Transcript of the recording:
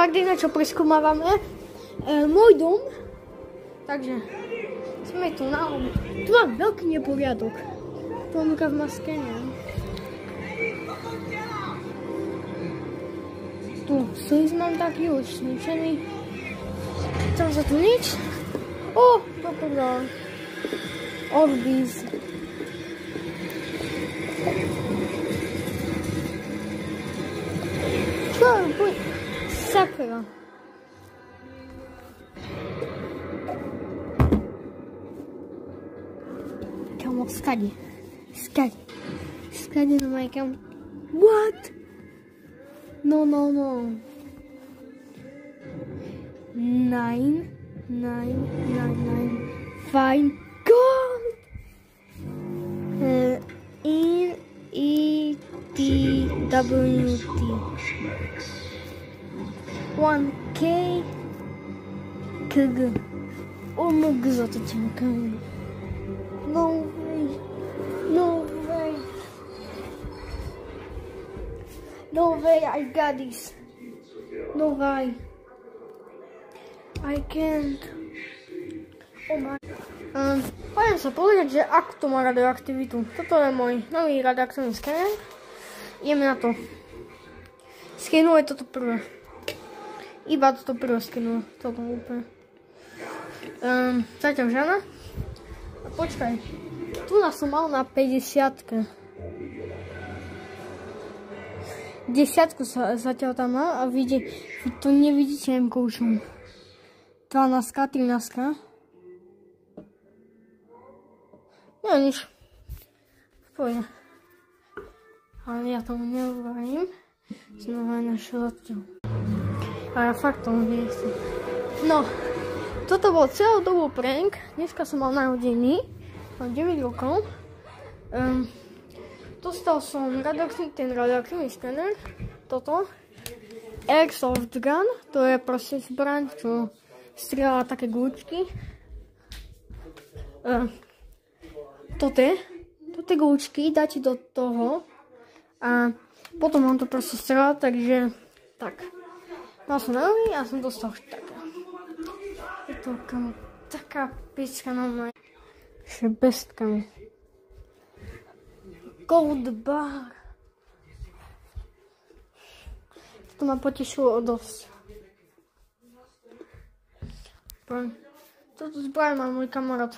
Martina, čo preskúmávame môj dom. Takže sme tu na obu. Tu mám veľký neporiadok. Ponúka v maske, neviem. Tu slíz mám taký už zničený. Tam sa tu nič. O, poprvé. Orbis. Čo? Sakra. Kamo, skade. Skade no my kam. What? No. 9. Fine. God. ETWT 1K KG. O, mógł zostać rękami. No way, I got this. No way. I can't. Oh my. Poďme sa pozrieť, že ako to má radioaktivitu. Toto je môj nový radioaktívny skener. Ideme na to. Skenuje toto prvé. Iba toto prvé skenuje. Toto úplne. Zatiaľ žena. A počkaj. Tu nás som mal na 50. 10 sa zatiaľ tam má a vidie, to nevidíte neviem koučom. 12, 13. No nič. V pohode. Ale ja tomu neuverím. Znova našiel odtiaľ. A ja fakt tomu nechcem. No. Toto bol celú dobu prank. Dneska som mal narodeniny. Mám 9 rokov. Dostal som ten radioaktívny skener. Toto. Airsoft gun. To je proste zbraň, čo strieľa také guľčky. Toto je guľčky. Dáte do toho. A potom on to proste strieľa, takže tak. Mal som nový a som dostal také. Je to taká picka na mňa. Šebestkami. Gold bar. To ma potešilo dosť. Toto zbraň má môj kamarát.